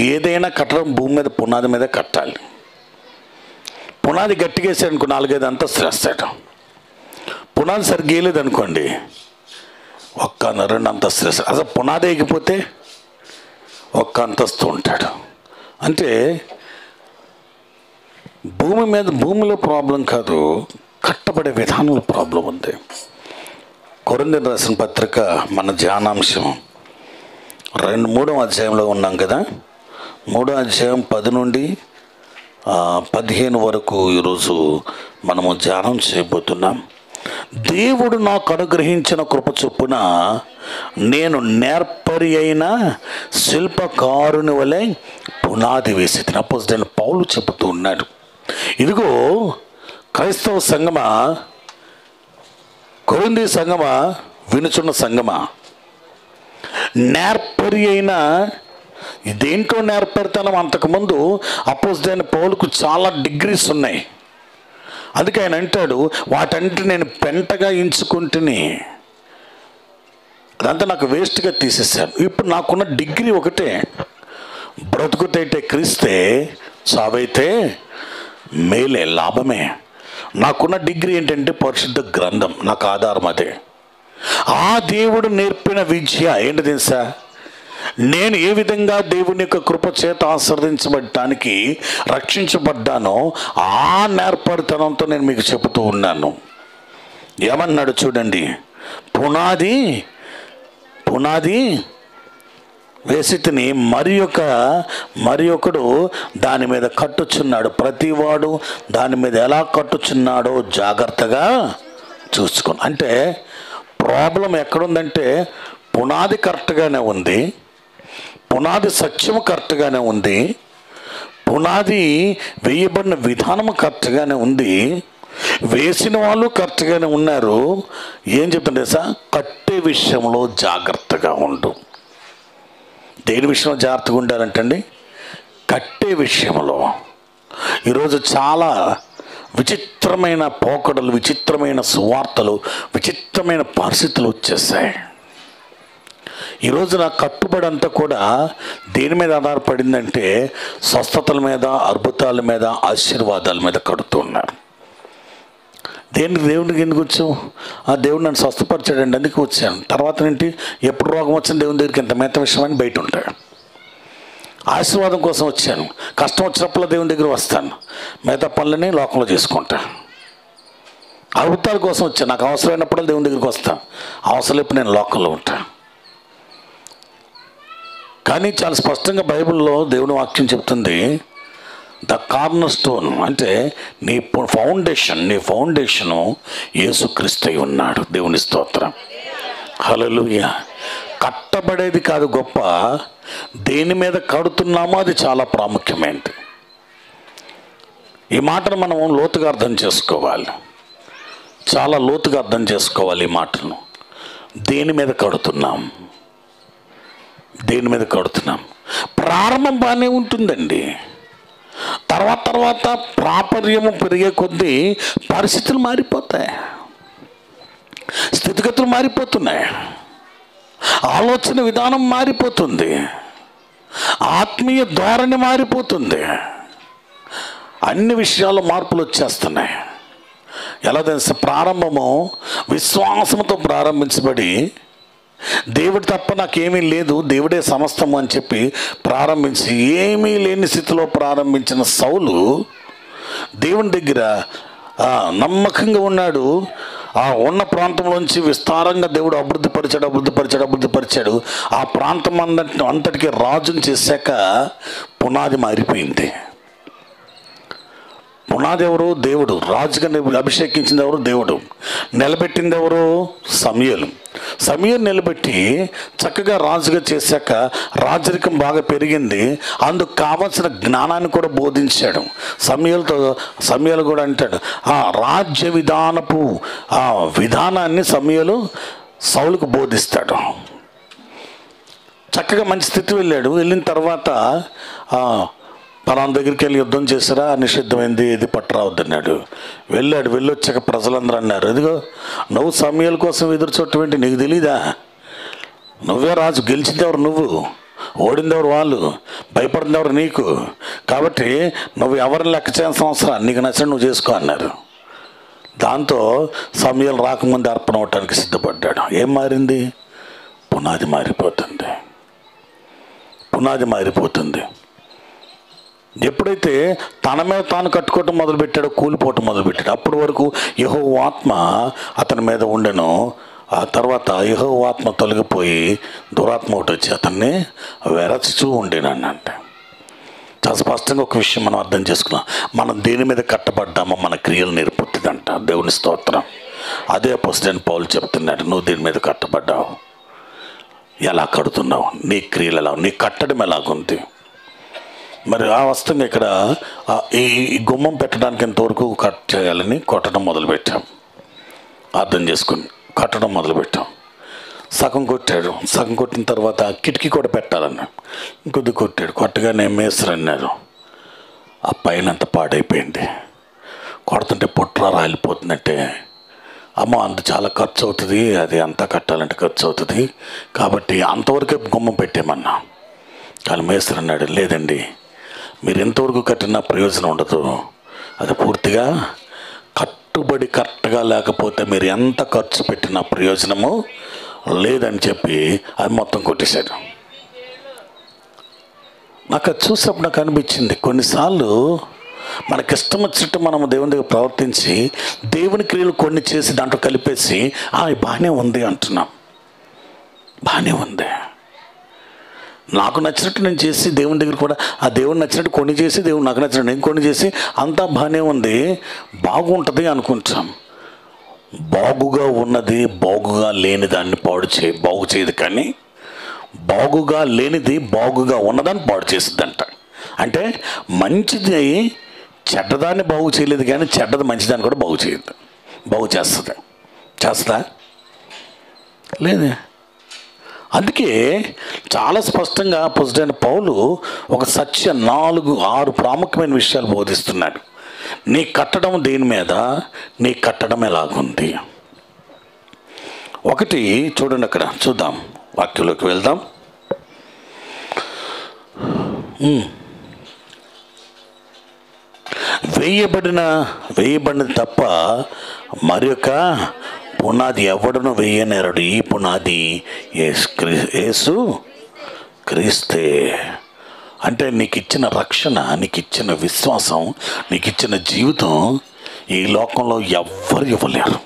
ఏదైనా కట్టడం భూమి మీద పునాది మీద కట్టాలి. పునాది గట్టిగా వేసాడు అనుకో 4-5 అంతస్తులు వేస్తాడు. పునాది సరిగ్గా వేయలేదు అనుకోండి 1-2 అంతస్తులు వేస్తాడు. అసలు పునాది ఎగిపోతే 1 అంతస్తు ఉంటాడు. అంటే భూమిలో ప్రాబ్లం కాదు, కట్టబడే విధానంలో ప్రాబ్లం ఉంది. కొరింథీయులకు రాసిన పత్రిక మన ధ్యానాంశం 3వ అధ్యాయంలో ఉన్నాం కదా. 3వ అధ్యాయం 10 నుండి 15 వరకు ఈరోజు మనము ధ్యానం చేయబోతున్నాం. దేవుడు నాకు అనుగ్రహించిన కృప చొప్పున నేను నేర్పరి అయిన శిల్పకారుని వలె పునాది వేసి అపోస్తలుడైన పౌలు చెబుతూ ఉన్నాడు. ఇదిగో క్రైస్తవ సంగమా, కొరింథీ సంగమా, వినుచున్న సంగమా, నేర్పరి అయిన దేంట్లో నేర్పరితనం. అంతకుముందు అపోస్తలుడైన పౌలుకు చాలా డిగ్రీస్ ఉన్నాయి. అందుకే ఆయన అంటాడు, వాటంటే నేను పెంటగా ఎంచుకుంటుని అదంతా నాకు వేస్ట్గా తీసేసాను. ఇప్పుడు నాకున్న డిగ్రీ ఒకటే, బ్రతుకుతైతే క్రీస్తే, చావైతే మేలే, లాభమే. నాకున్న డిగ్రీ ఏంటంటే పరిశుద్ధ గ్రంథం, నాకు ఆధారం అదే. ఆ దేవుడు నేర్పిన విద్య ఏంటి తెలుసా? నేను ఏ విధంగా దేవుని యొక్క కృప చేత ఆశీర్వదించబడటానికి రక్షించబడ్డానో ఆ నేర్పరితనంతో నేను మీకు చెబుతూ ఉన్నాను. ఏమన్నాడు చూడండి, పునాది వేసితిని మరి ఒకడు దాని మీద కట్టుచున్నాడు. ప్రతివాడు దాని మీద ఎలా కట్టుచున్నాడో జాగ్రత్తగా చూసుకోండి. అంటే ప్రాబ్లం ఎక్కడుందంటే పునాది కరెక్ట్గానే ఉంది, పునాది సత్యము కరెక్ట్గానే ఉంది, పునాది వేయబడిన విధానము కరెక్ట్గానే ఉంది, వేసిన వాళ్ళు కరెక్ట్గానే ఉన్నారు. ఏం చెప్తుంటే సార్, కట్టే విషయంలో జాగ్రత్తగా ఉండు. దేని విషయంలో జాగ్రత్తగా ఉండాలంటండి? కట్టే విషయంలో. ఈరోజు చాలా విచిత్రమైన పోకడలు, విచిత్రమైన సువార్తలు, విచిత్రమైన పరిస్థితులు వచ్చేసాయి. ఈరోజు నా కట్టుబడి అంతా కూడా దేని మీద ఆధారపడిందంటే స్వస్థతల మీద, అద్భుతాల మీద, ఆశీర్వాదాల మీద కడుతున్నారు. దేవునికి ఎందుకు వచ్చావు? ఆ దేవుడు నన్ను స్వస్థపరిచాడండి, అందుకే వచ్చాను. తర్వాత ఏంటి, ఎప్పుడు రోగం వచ్చిన దేవుని దగ్గరికి ఎంత మిగతా విషయం అని బయట ఉంటాడు. ఆశీర్వాదం కోసం వచ్చాను, కష్టం వచ్చినప్పుడు దేవుని దగ్గర వస్తాను, మిగతా పనులని లోకంలో చేసుకుంటా. అద్భుతాల కోసం వచ్చాను, నాకు అవసరమైనప్పుడు దేవుని దగ్గరికి వస్తాను, అవసరం ఎప్పుడు నేను లోకంలో ఉంటాను. కానీ చాలా స్పష్టంగా బైబిల్లో దేవుని వాక్యం చెప్తుంది, ద కార్నర్ స్టోన్ అంటే నీ ఫౌండేషను యేసుక్రీస్తు అయి ఉన్నాడు. దేవుని స్తోత్రం, హల్లెలూయా. కట్టబడేది కాదు గొప్ప, దేని మీద కడుతున్నామో అది చాలా ప్రాముఖ్యమైనది. ఈ మాటను మనం లోతుగా అర్థం చేసుకోవాలి, చాలా లోతుగా అర్థం చేసుకోవాలి ఈ మాటను. దేని మీద కడుతున్నాం? ప్రారంభం బాగానే ఉంటుందండి, తర్వాత ప్రాపర్యము పెరిగే కొద్దీ పరిస్థితులు మారిపోతాయి, స్థితిగతులు మారిపోతున్నాయి, ఆలోచన విధానం మారిపోతుంది, ఆత్మీయ ధోరణి మారిపోతుంది, అన్ని విషయాల్లో మార్పులు వచ్చేస్తున్నాయి. ఎలా తెలుసా? ప్రారంభము విశ్వాసంతో ప్రారంభించబడి దేవుడు తప్ప నాకేమీ లేదు, దేవుడే సమస్తము అని చెప్పి ప్రారంభించి ఏమీ లేని స్థితిలో ప్రారంభించిన సౌలు దేవుని దగ్గర నమ్మకంగా ఉన్నాడు. ఆ ఉన్న ప్రాంతంలోంచి విస్తారంగా దేవుడు అభివృద్ధిపరిచాడు. ఆ ప్రాంతం అంతటికి రాజుని చేశాక పునాది మారిపోయింది. పునాది ఎవరు? దేవుడు. రాజుగా అభిషేకించింది ఎవరు? దేవుడు. నిలబెట్టింది ఎవరు? సమూయేలు నిలబెట్టి చక్కగా రాజుగా చేశాక రాజరికం బాగా పెరిగింది. అందుకు కావాల్సిన జ్ఞానాన్ని కూడా బోధించాడు. సమూయేలు కూడా అంటాడు, ఆ రాజ్య విధానపు ఆ విధానాన్ని సమూయేలు సౌలుకు బోధిస్తాడు. చక్కగా మంచి స్థితి వెళ్ళిన తర్వాత పలానా దగ్గరికి వెళ్ళి యుద్ధం చేశారా, నిషిద్ధమైంది, ఇది పట్టరావద్దన్నాడు. వెళ్ళొచ్చాక ప్రజలందరూ అన్నారు, ఇదిగో నువ్వు సమూయేలు కోసం ఎదురు చూడటం ఏంటి, నీకు తెలీదా? నువ్వే రాజు, గెలిచింది ఎవరు? నువ్వు. ఓడిందెవరు వాళ్ళు, భయపడిందెవరు నీకు. కాబట్టి నువ్వు ఎవరిని లెక్క చేయాల్సిన అవసరం, నీకు నచ్చిన నువ్వు చేసుకో అన్నారు. దాంతో సమయాలు రాకముందు అర్పణ అవటానికి సిద్ధపడ్డాడు. ఏం మారింది? పునాది మారిపోతుంది. పునాది మారిపోతుంది. ఎప్పుడైతే తన మీద తాను కట్టుకోవటం మొదలుపెట్టాడో కూలిపోవటం మొదలుపెట్టాడు. అప్పటి వరకు యెహోవా ఆత్మ అతని మీద ఉండెను. ఆ తర్వాత యెహోవా ఆత్మ తొలగిపోయి దురాత్మ ఒకటి వచ్చి అతన్ని వెరచుతూ ఉండేనంటే చాలా స్పష్టంగా ఒక విషయం మనం అర్థం చేసుకున్నాం. మనం దేని మీద కట్టబడ్డామో మన క్రియలు నేర్పుతుందంట. దేవుని స్తోత్రం. అదే అపోస్తలుడైన పౌలు చెప్తున్నాడు, నువ్వు దేని మీద కట్టబడ్డావు, ఎలా కడుతున్నావు, నీ క్రియలు ఎలా, నీ కట్టడం ఎలాగుంది. మరి ఆ వస్తంగా ఇక్కడ ఈ గుమ్మం పెట్టడానికి ఎంతవరకు కట్ చేయాలని కొట్టడం మొదలుపెట్టాం. అర్థం చేసుకుని కట్టడం మొదలుపెట్టాం. సగం కొట్టాడు. సగం కొట్టిన తర్వాత కిటికీ కూడా పెట్టాలన్నాడు. ఇంకొద్ది కొట్టాడు. కొట్టగానే మేస్త్రి అన్నారు, ఆ పైన అంత పాడైపోయింది, కొడుతుంటే పుట్ర రాలిపోతుందంటే, అమ్మ అంత చాలా ఖర్చు అవుతుంది, అది అంతా కట్టాలంటే ఖర్చు అవుతుంది, కాబట్టి అంతవరకే గుమ్మం పెట్టేమన్నా. కానీ మేస్త్రి అన్నాడు, లేదండి, మీరు ఎంతవరకు కట్టినా ప్రయోజనం ఉండదు, అది పూర్తిగా కట్టుబడి కరెక్ట్గా లేకపోతే మీరు ఎంత ఖర్చు పెట్టినా ప్రయోజనము లేదని చెప్పి అది మొత్తం కొట్టేశాడు. నాకు అది చూసినప్పుడు నాకు అనిపించింది, కొన్నిసార్లు మనకిష్టం వచ్చినట్టు మనం దేవుని దగ్గర ప్రవర్తించి దేవుని క్రియలు కొన్ని చేసి దాంట్లో కలిపేసి బాగానే ఉంది అంటున్నాం. బాగానే ఉంది, నాకు నచ్చినట్టు నేను చేసి దేవుని దగ్గర కూడా ఆ దేవుని నచ్చినట్టు కొన్ని చేసి దేవుడు నాకు నచ్చినట్టు నేను కొన్ని చేసి అంతా బాగానే ఉంది, బాగుంటుంది అనుకుంటాం. బాగుగా ఉన్నది బాగుగా లేని దాన్ని బాగు చేయదు, కానీ బాగుగా లేనిది బాగుగా ఉన్నదాన్ని పాడు చేస్తుందంట. అంటే మంచిది చెడ్డదాన్ని బాగు చేయలేదు, కానీ చెడ్డది మంచిదాన్ని కూడా బాగు చేయదు. బాగు చేస్తుందా? లేదే. అందుకే చాలా స్పష్టంగా అపోస్తలుడైన పౌలు ఒక 4-6 ప్రాముఖ్యమైన విషయాలు బోధిస్తున్నాడు. నీ కట్టడం దేని మీద, నీ కట్టడం ఎలాగుంది. ఒకటి చూడండి, అక్కడ చూద్దాం, వాక్యంలోకి వెళ్దాం. వేయబడినది తప్ప మరి యొక్క పునాది ఎవడును వేయనేరడు. ఈ పునాది యేసు క్రీస్తే. అంటే నీకు ఇచ్చిన రక్షణ, నీకు ఇచ్చిన విశ్వాసం, నీకు ఇచ్చిన జీవితం ఈ లోకంలో ఎవ్వరు ఇవ్వలేరు,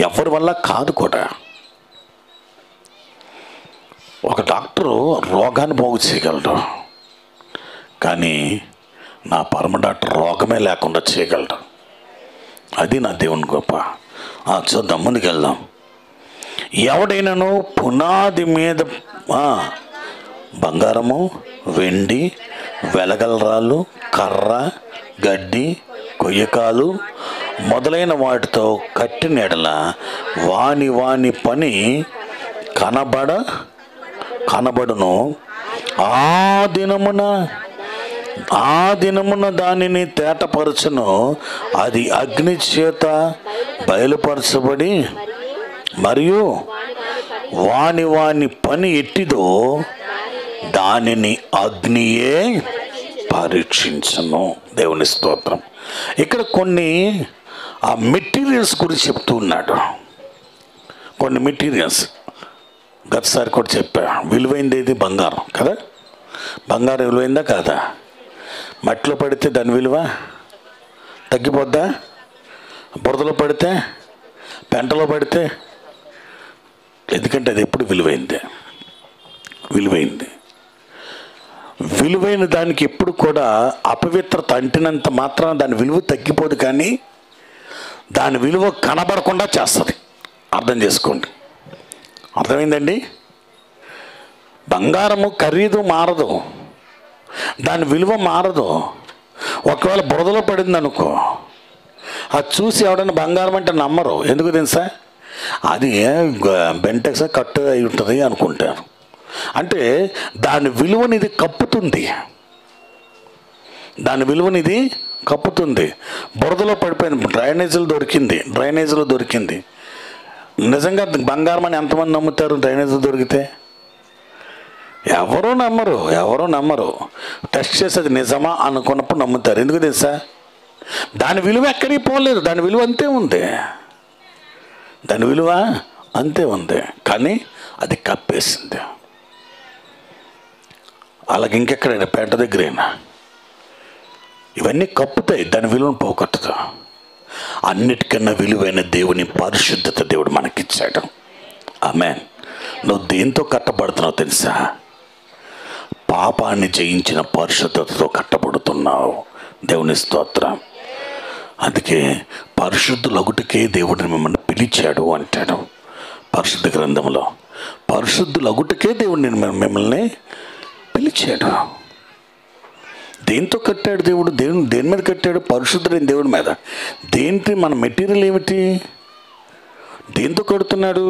ఎవరి వల్ల కాదు కూడా. ఒక డాక్టరు రోగాన్ని బాగు చేయగలడు, కానీ నా పరమ డాక్టర్ రోగమే లేకుండా చేయగలడు. అది నా దేవుని గొప్ప. చూద్దాం, ముందుకెళ్దాం. ఎవడైనాను పునాది మీద బంగారము, వెండి, వెలగలరాళ్ళు, కర్ర, గడ్డి, కొయ్యకాలు మొదలైన వాటితో కట్టిన ఎడల వాని పని కనబడును. ఆ దినమున దానిని తేటపరచును. అది అగ్ని చేత బయలుపరచబడి మరియు వాని పని ఎట్టిదో దానిని అగ్నియే పరీక్షించును. దేవుని స్తోత్రం. ఇక్కడ కొన్ని మెటీరియల్స్ గురించి చెప్తూ ఉన్నాడు. కొన్ని మెటీరియల్స్ గతసారి కూడా చెప్పా. విలువైంది ఏది? బంగారం కదా. బంగారం విలువైందా కాదా? మట్టిలో పడితే దాని విలువ తగ్గిపోద్దా? బురదలో పడితే, పెంటలో పడితే? ఎందుకంటే అది ఎప్పుడు విలువైంది. విలువైన దానికి ఎప్పుడు కూడా అపవిత్రత అంటినంత మాత్రాన దాని విలువ తగ్గిపోదు, కానీ దాని విలువ కనబడకుండా చేస్తుంది. అర్థం చేసుకోండి. అర్థమైందండి? బంగారము ఖరీదు మారదు, దాని విలువ మారదు. ఒకవేళ బురదలో పడింది అనుకో, అది చూసి ఎవడైనా బంగారం అంటే నమ్మరు. ఎందుకు తెలుసా? అది బెంటెక్స్ కట్టు అయి ఉంటుంది అనుకుంటారు. అంటే దాని విలువనిది కప్పుతుంది. బురదలో పడిపోయింది, డ్రైనేజీలో దొరికింది. నిజంగా బంగారం అని ఎంతమంది నమ్ముతారు? డ్రైనేజీలో దొరికితే ఎవరో నమ్మరు. టెస్ట్ చేసేది నిజమా అనుకున్నప్పుడు నమ్ముతారు. ఎందుకు తెలుసా? దాని విలువ ఎక్కడికి పోలేదు. దాని విలువ అంతే ఉంది. కానీ అది కప్పేసింది. అలాగే ఇంకెక్కడైనా పేట దగ్గరైనా ఇవన్నీ కప్పుతాయి, దాని విలువను పోగొట్టదు. అన్నిటికన్నా విలువైన దేవుని పరిశుద్ధత దేవుడు మనకిచ్చాడు. ఆమేన్. నువ్వు దేంతో కట్టబడుతున్నావు తెలుసా? పాపాన్ని జయించిన పరిశుద్ధతతో కట్టబడుతున్నావు. దేవుని స్తోత్రం. అందుకే పరిశుద్ధులగుటకే దేవుడిని మిమ్మల్ని పిలిచాడు అంటాడు పరిశుద్ధ గ్రంథంలో. పరిశుద్ధులగుటకే దేవుడిని మిమ్మల్ని పిలిచాడు. దేంతో కట్టాడు దేవుడు? దేని మీద కట్టాడు? పరిశుద్ధుడైన దేవుడి మీద. దేంటి మన మెటీరియల్ ఏమిటి? దేంతో కడుతున్నాడు?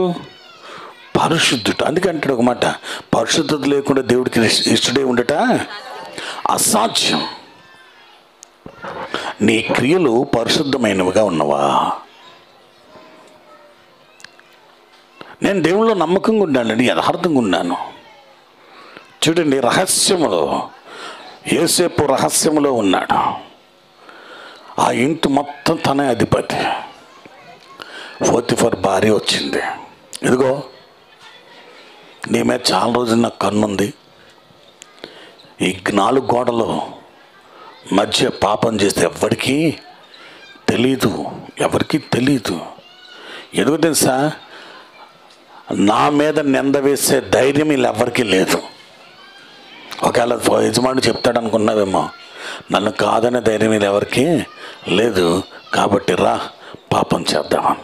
పరిశుద్ధుడు. అందుకే అంటాడు ఒక మాట, పరిశుద్ధత లేకుండా దేవుడికి ఇష్టడే ఉండట అసాధ్యం. నీ క్రియలు పరిశుద్ధమైనవిగా ఉన్నవా? నేను దేవుళ్ళో నమ్మకంగా ఉన్నానండి, యథార్థంగా ఉన్నాను. చూడండి, రహస్యములో యోసేపు రహస్యములో ఉన్నాడు. ఆ ఇంటి మొత్తం తనే అధిపతి. పోతిఫర్ భార్య వచ్చింది, ఇదిగో నీ మీద చాలా రోజులు నాకు కన్నుంది, ఈ 4 గోడలు మధ్య పాపం చేస్తే ఎవరికీ తెలీదు. ఎందుకు తెలుసా? నా మీద నింద వేసే ధైర్యం వీళ్ళు ఎవరికీ లేదు. ఒకవేళ యజమానుడు చెప్తాడు అనుకున్నావేమో, నన్ను కాదనే ధైర్యం వీళ్ళు ఎవరికీ లేదు. కాబట్టి రా పాపం చేద్దామని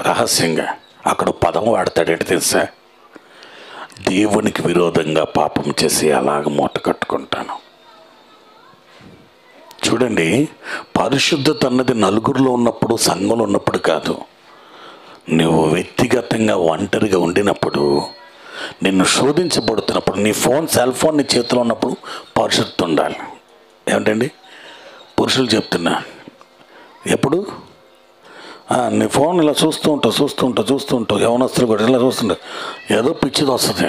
రహస్యంగా అక్కడ పదం వాడతాడేంటి తెలుసా? దేవునికి విరోధంగా పాపం చేసి అలాగ మూట కట్టుకుంటాను. చూడండి, పరిశుద్ధత అన్నది నలుగురిలో ఉన్నప్పుడు, సంఘంలో ఉన్నప్పుడు కాదు. నువ్వు వ్యక్తిగతంగా ఒంటరిగా ఉండినప్పుడు, నిన్ను శోధించబడుతున్నప్పుడు, నీ సెల్ ఫోన్ నీ చేతిలో ఉన్నప్పుడు పరిశుద్ధత ఉండాలి. ఏమిటండి పురుషులు చెప్తున్నా, ఎప్పుడు నీ ఫోన్ ఇలా చూస్తూ ఉంటావు, యవనస్తులు కూడా ఇలా చూస్తుంటారు, ఏదో పిచ్చిది వస్తుంది.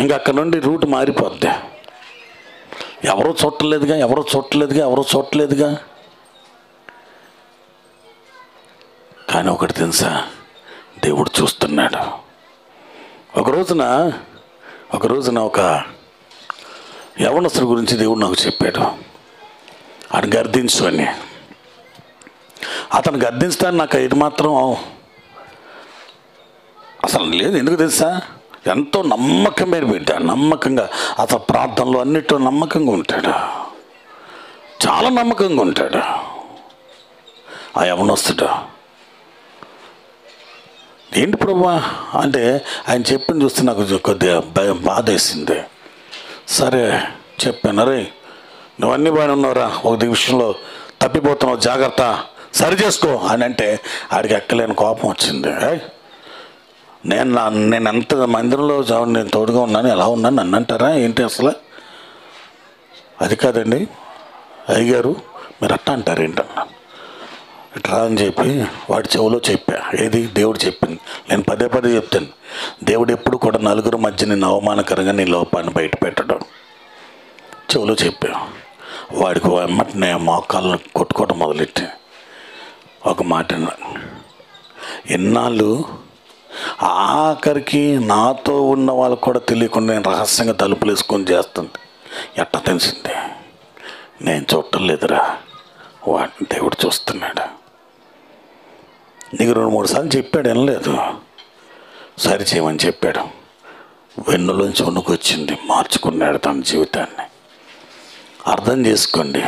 ఇంకా అక్కడ నుండి రూట్ మారిపోద్ది. ఎవరో చూడలేదుగా. కానీ ఒకటి తెలుసా, దేవుడు చూస్తున్నాడు. ఒక రోజున ఒక యవనస్తుడి గురించి దేవుడు నాకు చెప్పాడు. ఆయన గర్దించు అని. అతను గర్దిస్తాను నాకు ఇది మాత్రం అసలు లేదు. ఎందుకు తెలుసా? ఎంతో నమ్మకమైన బిడ్డ, నమ్మకంగా అసలు ప్రార్థనలో అన్నిట్లో నమ్మకంగా ఉంటాడు, చాలా నమ్మకంగా ఉంటాడు ఆ యవనస్తుడు. ఏంటి ప్రభువా అంటే ఆయన చెప్పింది చూస్తే నాకు కొద్దిగా బాధ వేసింది. సరే చెప్పాను, అరే నువ్వన్నీ బాగానే ఉన్నావురా, ఒక విషయంలో తప్పిపోతున్నావు, జాగ్రత్త, సరి చేసుకో అని అంటే ఆడికి ఎక్కలేని కోపం వచ్చింది. నేను ఎంత మందిరంలో నేను తోడుగా ఉన్నాను, ఎలా ఉన్నాను నన్ను అంటారా ఏంటి? అసలు అది కాదండి అయ్యగారు, మీరు అట్టా అంటారు ఏంటన్నా, ఇట్లా అని చెప్పి వాడి చెవులో చెప్పా. ఏది? దేవుడు చెప్పింది. నేను పదే చెప్తాను, దేవుడు ఎప్పుడు కూడా నలుగురు మధ్య నేను అవమానకరంగా నీ లోపాన్ని బయట పెట్టడం. చెవులో చెప్పా. వాడికి ఎమ్మటి నేను మోకాళ్ళను కొట్టుకోవడం మొదలెట్టి ఒక మాట, ఎన్నాళ్ళు ఆఖరికి నాతో ఉన్న వాళ్ళకు కూడా తెలియకుండా నేను రహస్యంగా తలుపులు వేసుకొని చేస్తుంది. ఎట్లా తెలిసింది? నేను చూడటం లేదురా, వాడిని దేవుడు చూస్తున్నాడు. నీకు 2-3 సార్లు చెప్పాడు, వినలేదు, సరి చేయమని చెప్పాడు. వెన్నులోంచి వణుకొచ్చింది, మార్చుకున్నాడు తన జీవితాన్ని. అర్థం చేసుకోండి,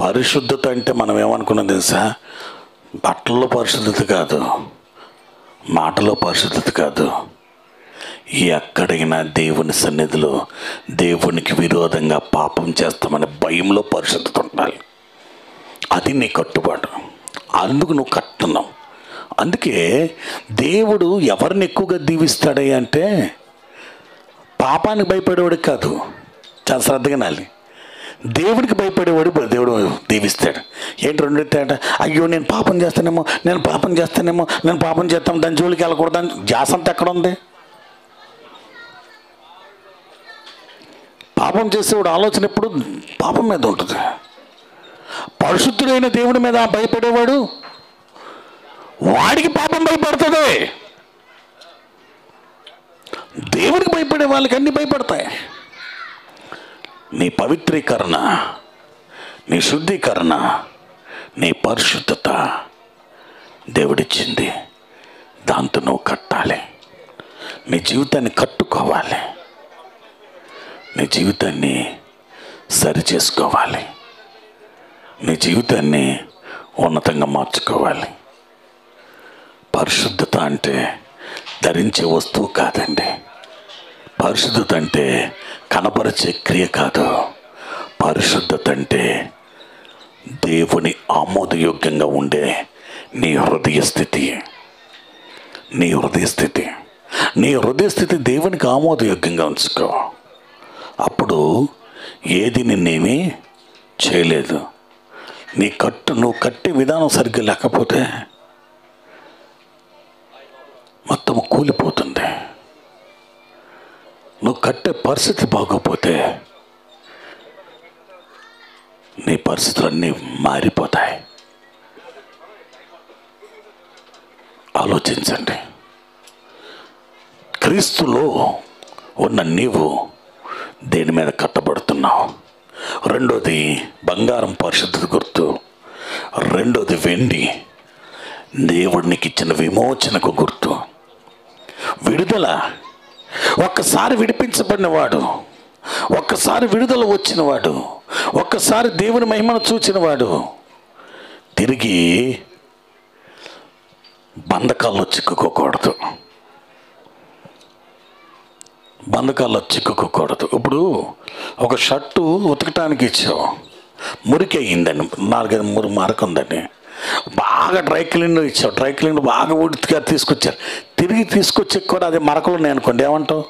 పరిశుద్ధత అంటే మనం ఏమనుకున్నాం తెలుసా? బట్టల్లో పరిశుద్ధత కాదు, మాటలో పరిశుద్ధత కాదు. ఎక్కడైనా దేవుని సన్నిధిలో దేవునికి విరోధంగా పాపం చేస్తామనే భయంలో పరిశుద్ధత ఉండాలి. అది నీ కట్టుబాటు. అందుకు నువ్వు కట్టున్నావు. అందుకే దేవుడు ఎవరిని ఎక్కువగా దీవిస్తాడే అంటే పాపానికి భయపడేవాడికి కాదు, చాలా శ్రద్ధగా నాలి, దేవుడికి భయపడేవాడు దేవుడు దీవిస్తాడు. ఏంటి 2 తేడా? అయ్యో నేను పాపం చేస్తాను, దాని జోలికి వెళ్ళకూడదని జాసంతా ఎక్కడ ఉంది? పాపం చేసేవాడు ఆలోచన ఎప్పుడు పాపం మీద ఉంటుంది. పరిశుద్ధుడైన దేవుడి మీద భయపడేవాడు వాడికి పాపం భయపడుతుంది. దేవుడికి భయపడే వాళ్ళకి అన్నీ భయపడతాయి. నీ పవిత్రీకరణ, నీ శుద్ధీకరణ, నీ పరిశుద్ధత దేవుడిచ్చింది. దాంతో నువ్వు కట్టాలి. నీ జీవితాన్ని కట్టుకోవాలి. నీ జీవితాన్ని సరి చేసుకోవాలి. నీ జీవితాన్ని ఉన్నతంగా మార్చుకోవాలి. పరిశుద్ధత అంటే ధరించే వస్తువు కాదండి. పరిశుద్ధత అంటే కనపరిచే క్రియ కాదు. పరిశుద్ధత అంటే దేవుని ఆమోదయోగ్యంగా ఉండే నీ హృదయ స్థితి. నీ హృదయ స్థితి, నీ హృదయ స్థితి దేవునికి ఆమోదయోగ్యంగా ఉంచుకో. అప్పుడు ఏది నిన్నేమీ చేయలేదు. నువ్వు కట్టే విధానం సరిగ్గా లేకపోతే మొత్తం కూలిపోతుంది. నువ్వు కట్టే పరిస్థితి బాగోపోతే నీ పరిస్థితులన్నీ మారిపోతాయి. ఆలోచించండి. క్రీస్తులో ఉన్న నీవు దేని మీద కట్టబడుతున్నావు? రెండోది బంగారం పరిశుద్ధత గుర్తు. రెండోది వెండి దేవుడికి ఇచ్చిన విమోచనకు గుర్తు. విడుదల. ఒక్కసారి విడిపించబడినవాడు, ఒక్కసారి విడుదల వచ్చినవాడు, ఒక్కసారి దేవుని మహిమను చూచినవాడు తిరిగి బంధకాల్లో చిక్కుకోకూడదు. బంధకాల్లో చిక్కుకోకూడదు. ఇప్పుడు ఒక షర్టు ఉతకటానికి ఇచ్చావు, మురికి అయ్యిందండి, 4-5 మరక ఉందండి. బాగా డ్రై క్లీనర్ ఇచ్చావు, డ్రై క్లీనర్ బాగా ఉడిగా తీసుకొచ్చారు. తిరిగి తీసుకొచ్చి కూడా అది మరకలు ఉన్నాయి అనుకోండి, ఏమంటావు?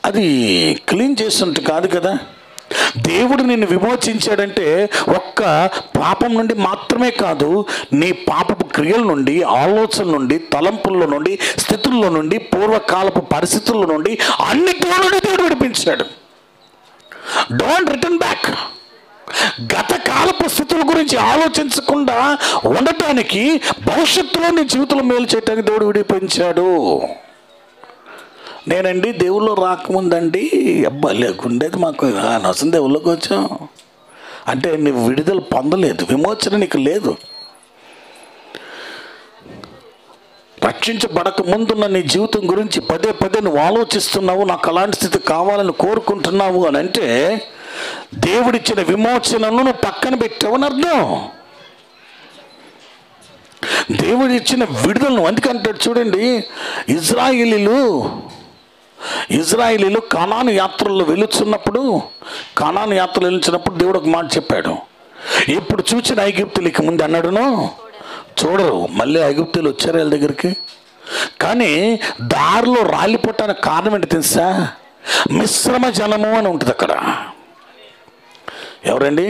అది క్లీన్ చేస్తుంటే కాదు కదా. దేవుడు నిన్ను విమోచించాడంటే ఒక్క పాపం నుండి మాత్రమే కాదు, నీ పాపపు క్రియల నుండి, ఆలోచన నుండి, తలంపుల్లో నుండి, స్థితుల్లో నుండి, పూర్వకాలపు పరిస్థితుల్లో నుండి అన్నిటిలో నుండి దేవుడు విడిపించాడు. Don't return back. గత కాలపు స్థితుల గురించి ఆలోచించకుండా ఉండటానికి, భవిష్యత్తులో నీ జీవితంలో మేలు చేయటానికి దేవుడు విడిపించాడు. నేనండి దేవుళ్ళు రాకముందండి అబ్బా లేకుండేది, మాకు నసం దేవుళ్ళకి వచ్చాం అంటే నువ్వు విడుదల పొందలేదు, విమోచన నీకు లేదు. రక్షించబడక ముందున్న నీ జీవితం గురించి పదే పదే నువ్వు ఆలోచిస్తున్నావు, నాకు అలాంటి స్థితి కావాలని కోరుకుంటున్నావు అని అంటే దేవుడిచ్చిన విమోచనను నువ్వు పక్కన పెట్టావని అర్థం. దేవుడిచ్చిన విడుదలను అందుకంటాడు చూడండి, ఇజ్రాయేలీలు కానాను యాత్రల్లో వెళుతున్నప్పుడు దేవుడు ఒక మాట చెప్పాడు, ఇప్పుడు చూసిన ఐగుప్తులకి ముందు అన్నాడును చూడరు. మళ్ళీ ఐగుప్తులు వచ్చారు వీళ్ళ దగ్గరికి. కానీ దారిలో రాలిపోవటానికి కారణం ఏంటి తెలుసా? మిశ్రమ జనము అని ఉంటుంది అక్కడ. ఎవరండి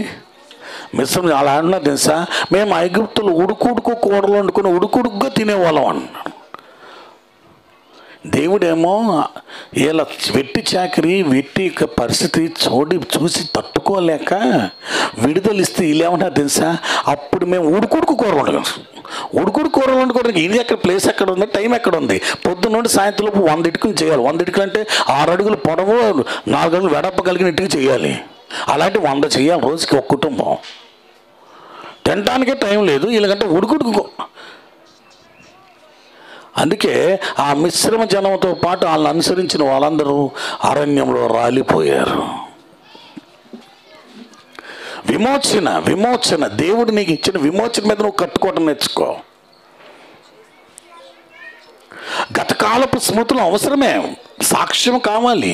మిశ్రమ? అలా అన్నా తెలుసా, మేము ఐగుప్తులు ఉడుకుడుకు కూడలు వండుకుని ఉడుకుడుకుగా తినేవాళ్ళం అన్నాడు. దేవుడేమో ఇలా వెట్టి చాకరీ వెట్టి పరిస్థితి చూసి తట్టుకోలేక విడుదలిస్తే వీళ్ళేమన్నా తెలుసా, అప్పుడు మేము ఉడుకుడుకు కూర వండుకోవడానికి ఇది ఎక్కడ ప్లేస్ ఎక్కడ ఉంది, టైం ఎక్కడ ఉంది? పొద్దున్న నుండి సాయంత్రం 100 ఇటుకలు చేయాలి. 100 ఇటుకలు అంటే 6 అడుగులు పొడవు 4 అడుగులు వెడప్ప కలిగిన ఇటుక చేయాలి. అలాంటి 100 చేయాలి రోజుకి ఒక కుటుంబం. తినడానికే టైం లేదు వీళ్ళకంటే ఉడుకుడుకు. అందుకే ఆ మిశ్రమ జనంతో పాటు వాళ్ళని అనుసరించిన వాళ్ళందరూ అరణ్యంలో రాలిపోయారు. విమోచన దేవుడు నీకు ఇచ్చిన విమోచన మీద నువ్వు కట్టుకోవడం నేర్చుకో. గతకాలపు స్మృతులు అవసరమే, సాక్ష్యం కావాలి,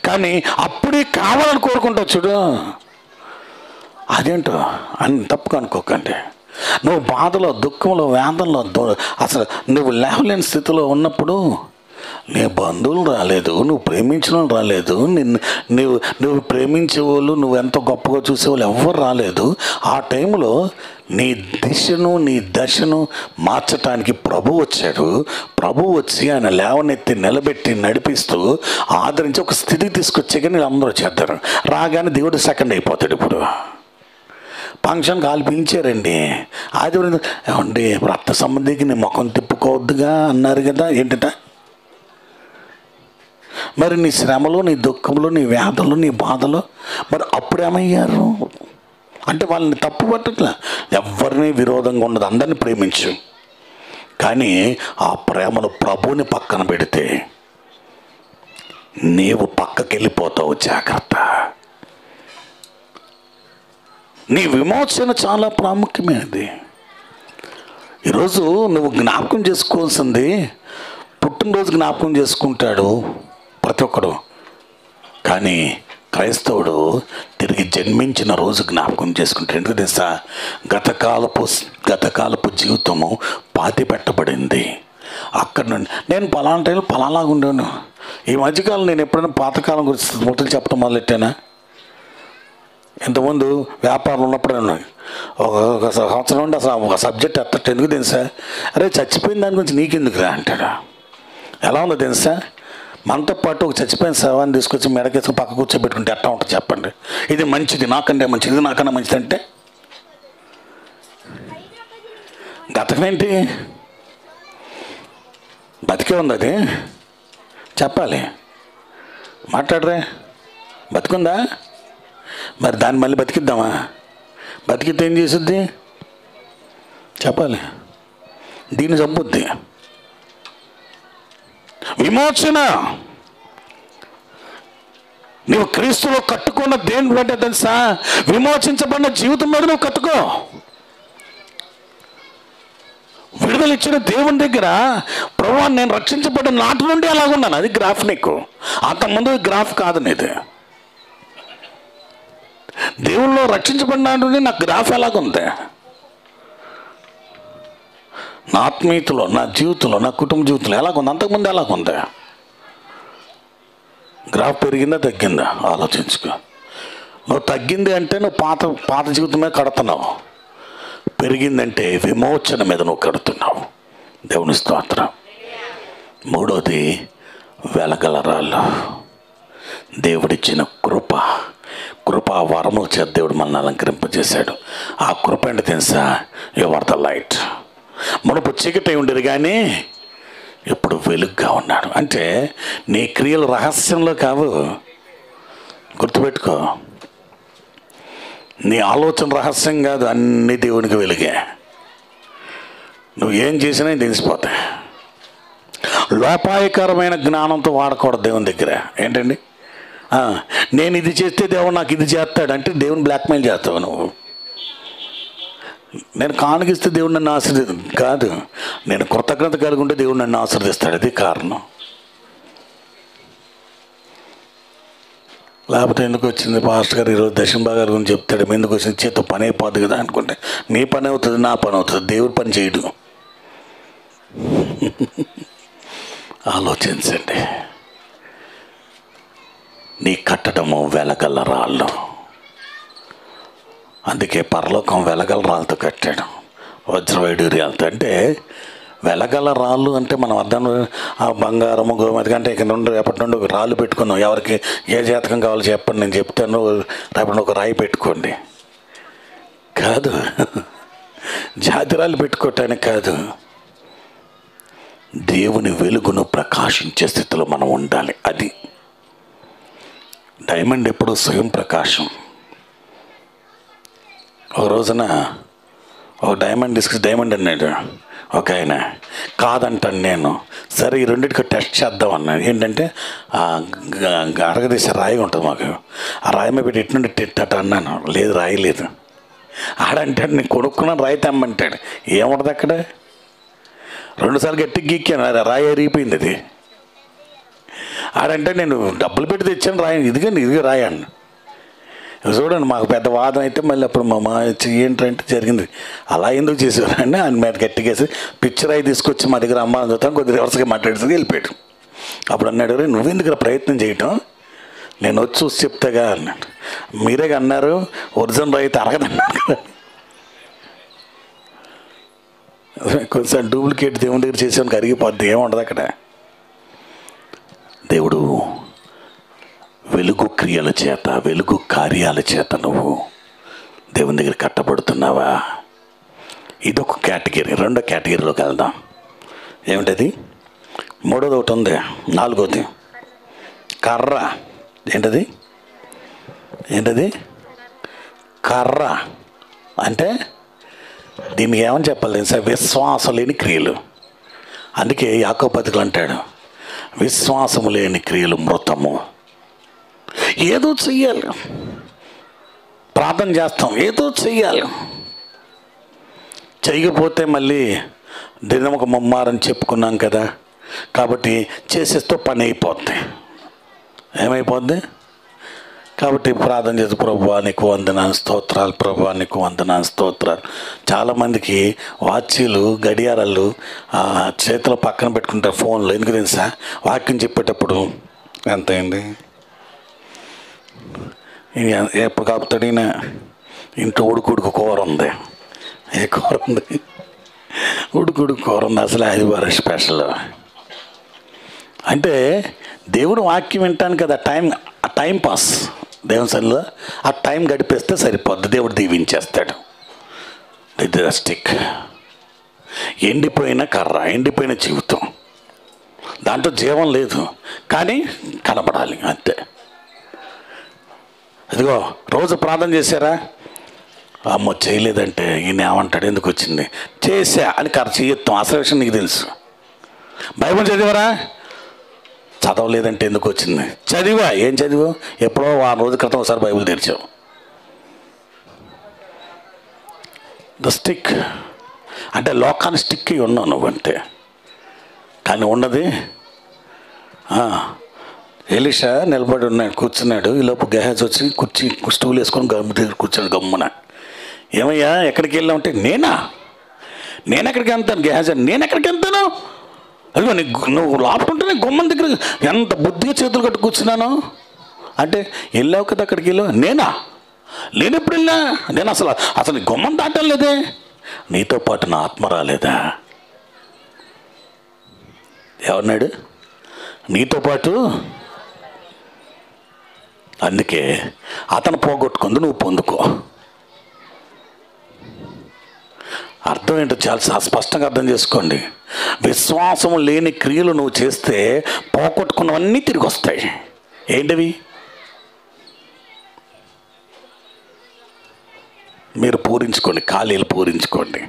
కానీ అప్పుడే కావాలని కోరుకుంటావు చూడు, అదేంటో అని తప్పుగా అనుకోకండి. నువ్వు బాధలో, దుఃఖంలో, వేదనలో, అసలు నువ్వు లేవలేని స్థితిలో ఉన్నప్పుడు నీ బంధువులు రాలేదు, నువ్వు ప్రేమించిన వాళ్ళు రాలేదు, నువ్వు ప్రేమించే వాళ్ళు నువ్వు ఎంతో గొప్పగా చూసేవాళ్ళు ఎవ్వరు రాలేదు. ఆ టైంలో నీ దిశను నీ దశను మార్చటానికి ప్రభు వచ్చాడు. ప్రభు వచ్చి ఆయన లేవనెత్తి నిలబెట్టి నడిపిస్తూ ఆదరించి ఒక స్థితికి తీసుకొచ్చాక నేను అందరూ చేద్దారు. రాగానే దేవుడు సెకండ్ అయిపోతాడు. ఇప్పుడు ఫంక్షన్ కాలు పిలిచారండి, ఆదివారం ఏమండి రక్త సంబంధికి నీ ముఖం తిప్పుకోవద్దుగా అన్నారు కదా. ఏంటంట మరి నీ శ్రమలు, నీ దుఃఖములు, నీ వ్యాధులు, నీ బాధలు మరి అప్పుడేమయ్యారు అంటే వాళ్ళని తప్పు పట్టట్లా, ఎవరిని విరోధంగా ఉండదు, అందరినీ ప్రేమించు. కానీ ఆ ప్రేమను ప్రభువుని పక్కన పెడితే నీవు పక్కకి వెళ్ళిపోతావు. జాగ్రత్త. నీ విమోచన చాలా ప్రాముఖ్యమైనది. ఈరోజు నువ్వు జ్ఞాపకం చేసుకోవాల్సింది, పుట్టినరోజు జ్ఞాపకం చేసుకుంటాడు ప్రతి ఒక్కడు, కానీ క్రైస్తవుడు తిరిగి జన్మించిన రోజు జ్ఞాపకం చేసుకుంటాడు. ఎందుకు తెలుసా? గతకాలపు జీవితము పాతి పెట్టబడింది. అక్కడ నుండి నేను పలానా టైంలో పలానాగా ఉండేవాను. ఈ మధ్యకాలం నేను ఎప్పుడైనా పాతకాలం గురించి ముట్టలు చెప్పడం మొదలెట్టానా? ఇంతకుముందు వ్యాపారం ఉన్నప్పుడే ఒక సంవత్సరం నుండి అసలు ఒక సబ్జెక్ట్ ఎత్తట్టు. ఎందుకు తెలుసా? అరే చచ్చిపోయిన దాని గురించి నీకెందుకు రా అంటాడు. ఎలా ఉందో తెలుసా? మనతో పాటు ఒక చచ్చిపోయిన శవాన్ని తీసుకొచ్చి మెడకేసుకుని పక్క కూర్చోబెట్టుకుంటే ఎట్లా ఉంటుంది చెప్పండి? ఇది మంచిది, నాకంటే మంచిది, ఇది నాకన్నా మంచిది అంటే గతమేంటి? బతికే ఉంది అది, చెప్పాలి, మాట్లాడరే. బతికుందా? మరి దాన్ని మళ్ళీ బతికిద్దామా? బతికితే ఏం చేస్తుంది చెప్పాలి. దీన్ని చంపుద్ది. విమోచన నువ్వు క్రీస్తులో కట్టుకున్న దేని బట్టే తెలుసా? విమోచించబడిన జీవితం మీద నువ్వు కట్టుకో. విడుదల ఇచ్చిన దేవుని దగ్గర ప్రభువా నేను రక్షించబడిన నాటి నుండి అలాగున్నాను. అది గ్రాఫ్. నీకు అంతకుముందు గ్రాఫ్ కాదు నీది. దేవుల్లో రక్షించబడిన నుండి నాకు గ్రాఫ్ ఎలాగుంది? నా ఆత్మీయతలో, నా జీవితంలో, నా కుటుంబ జీవితంలో ఎలాగుంది? అంతకుముందు ఎలాగుంది? గ్రాఫ్ పెరిగిందా తగ్గిందా ఆలోచించుకో. నువ్వు తగ్గింది అంటే నువ్వు పాత జీవితం మీద కడుతున్నావు. పెరిగిందంటే విమోచన మీద నువ్వు కడుతున్నావు. దేవుని స్తోత్రం. మూడోది వెలగల రాళ్ళు. దేవుడిచ్చిన కృపా వరముల చేత దేవుడు మనల్ని అలంకరింపజేశాడు. ఆ కృప అంటే తెలుసా? You are the light. మునుపు చీకటి ఉండేది కానీ ఇప్పుడు వెలుగుగా ఉన్నాడు. అంటే నీ క్రియలు రహస్యంలో కావు, గుర్తుపెట్టుకో. నీ ఆలోచన రహస్యం కాదు, అన్ని దేవునికి వెలుగే. నువ్వు ఏం చేసినా తెలిసిపోతాయి. లోపాయకరమైన జ్ఞానంతో వాడకూడదు దేవుని దగ్గర. ఏంటండి? నేను ఇది చేస్తే దేవుడు నాకు ఇది చేస్తాడు అంటే దేవుని బ్లాక్మెయిల్ చేస్తావు నువ్వు. నేను కానుకిస్తే దేవుడు నన్ను ఆశీర్వదిస్తాడు కాదు, నేను కృతజ్ఞత కలిగి ఉంటే దేవుడు నన్ను ఆశీర్వదిస్తాడు. అది కారణం. లేకపోతే ఎందుకు వచ్చింది పాస్టర్ గారు ఈరోజు దశంభా గారి గురించి చెప్తాడు, ఎందుకు వచ్చింది చేత పని అయిపోద్ది కదా అనుకుంటే నీ పని అవుతుంది, నా పని అవుతుంది, దేవుడి పని చేయడు. ఆలోచించండి. నీ కట్టడము వెలగల రాళ్ళు. అందుకే పరలోకం వెలగల రాళ్ళతో కట్టాడు, వజ్రవైడూర్యాలతో. అంటే వెలగల రాళ్ళు అంటే మనం అర్థం ఆ బంగారము గోమతి కంటే ఇక్కడ నుండి రేపటి నుండి ఒక రాళ్ళు పెట్టుకున్నాం. ఎవరికి ఏ జాతకం కావాలో చెప్పండి, నేను చెప్తాను, రేపటి ఒక రాయి పెట్టుకోండి కాదు, జాతిరాళ్ళు పెట్టుకోవటానికి కాదు. దేవుని వెలుగును ప్రకాశించే స్థితిలో మనం ఉండాలి. అది డైమండ్ ఎప్పుడు స్వయం ప్రకాశం. ఒక రోజున ఒక డైమండ్ అన్నాడు ఒక ఆయన. కాదంటాను నేను. సరే ఈ రెండింటికి టెస్ట్ చేద్దాం అన్నాను. ఏంటంటే అరగదీసే రాయి ఉంటుంది మాకు, ఆ రాయి మీద పెట్టి ఎట్నుండి తిట్టట అన్నాను. లేదు రాయి లేదు. ఆడంటాడు నేను కొనుక్కున్నాను రాయి తెమ్మంటాడు. ఏముంటుంది అక్కడ? 2 సార్లు గట్టిగా గీక్కాను, రాయి అరిగిపోయింది. అది ఆడంటే నేను డబ్బులు పెట్టి తెచ్చాను రాయి, ఇదిగో రాయి అన్న. చూడండి మాకు పెద్ద వాదం అయితే మళ్ళీ అప్పుడు మా ఏంటంటే జరిగింది. అలా ఎందుకు చేసేవారండి? ఆయన మీద గట్టిగేసి పిక్చర్ అయి తీసుకొచ్చి మా దగ్గర అమ్మ అందుతాను కొద్దిగా రివర్స్గా మాట్లాడేసి వెళ్ళిపోయాడు. అప్పుడు అన్నాడు, నువ్వెందుకు ప్రయత్నం చేయటం, నేను వచ్చి చూసి చెప్తాగా అన్నాడు. మీరే అన్నారు ఒరిజినల్ రైతు అరగదన్నారు కదా. కొంచెం డూప్లికేట్ దేవుని దగ్గర చేసేవానికి అరిగిపోద్ది, ఏముండదు అక్కడ. దేవుడు వెలుగు క్రియల చేత, వెలుగు కార్యాల చేత నువ్వు దేవుని దగ్గర కట్టబడుతున్నావా? ఇదొక కేటగిరీ. రెండో కేటగిరీలోకి వెళ్దాం. ఏమిటది? మూడోది ఒకటి ఉంది, నాలుగోది కర్ర. ఏంటది? కర్ర అంటే దీనికి ఏమని చెప్పాలి సార్? విశ్వాసం లేని క్రియలు. అందుకే యాకోబు పత్రికలో అంటాడు, విశ్వాసము లేని క్రియలు మృతము. ఏదో చెయ్యాలి, ప్రార్థన చేస్తాం, ఏదో చెయ్యాలి, చేయకపోతే మళ్ళీ దినముకు ముమ్మారని చెప్పుకున్నాం కదా, కాబట్టి చేసేస్తూ పని అయిపోద్ది. ఏమైపోద్ది? కాబట్టి ప్రార్థన చేసి ప్రభువా నీకు వందనాలు స్తోత్రాలు, ప్రభువా నీకు వందనాలు స్తోత్రాలు. చాలామందికి వాచీలు, గడియారాలు చేతిలో పక్కన పెట్టుకుంటారు ఫోన్లో. ఎందుకు తెలుసా? వాక్యం చెప్పేటప్పుడు ఎంత అయింది, ఎప్పుడు కాపుతాడు ఈయన, ఇంట్లో ఉడుకుడుకు కూర ఉంది. ఏ కూర ఉంది? ఉడుకుడుకు కూర ఉంది. అసలు ఆదివారం స్పెషల్. అంటే దేవుడు వాక్యం వింటాను కదా, టైం పాస్. దేవుని సన్నిధిలో ఆ టైం గడిపేస్తే సరిపోద్ది, దేవుడు దీవించేస్తాడు. ఇది స్టిక్. ఎండిపోయిన కర్ర, ఎండిపోయిన జీవితం, దాంట్లో జీవం లేదు, కానీ కనబడాలి అంతే. ఇదిగో రోజు ప్రార్థన చేశారా? అమ్మో చేయలేదంటే ఈయన ఏమంటాడు, ఎందుకు వచ్చింది? చేసా అని కర్ర చేయొత్తాం. అసలు విషయం నీకు తెలుసు. బైబిల్ చదివారా? చదవలేదంటే ఎందుకు వచ్చింది? చదివా. ఏం చదివా? ఎప్పుడో 6 రోజుల క్రితం ఒకసారి బైబిల్ తెరిచావు. ద స్టిక్ అంటే లోకాన్ని స్టిక్ అయి ఉన్నావు నువ్వంటే. కానీ ఉన్నది ఎలీషా నిలబడి ఉన్నాడు, కూర్చున్నాడు. ఈలోపు గెహాజీ వచ్చి స్టూల్ వేసుకొని గమ్ము దగ్గర కూర్చున్నాడు గమ్మున. ఏమయ్యా ఎక్కడికి వెళ్ళావు అంటే, నేను ఎక్కడికి వెళ్తాను గెహాజీ, నేను ఎక్కడికి వెళ్తాను? అదిగో నువ్వు లాపుకుంటే గుమ్మం దగ్గర ఎంత బుద్ధిగా చేతులు కట్టు కూర్చున్నాను అంటే, వెళ్ళావు కదా అక్కడికి వెళ్ళావు. నేను ఎప్పుడు వెళ్ళా? నేను అసలు గుమ్మం దాటలేదే. నీతో పాటు నా ఆత్మ రాలేదా? ఎవరినాడు? నీతో పాటు. అందుకే అతను పోగొట్టుకుంది, నువ్వు పొందుకో. అర్థం ఏంటో చాలా స్పష్టంగా అర్థం చేసుకోండి. విశ్వాసం లేని క్రియలు నువ్వు చేస్తే పోగొట్టుకున్నవన్నీ తిరిగి వస్తాయి. ఏంటివి? మీరు పూరించుకోండి, ఖాళీలు పూరించుకోండి.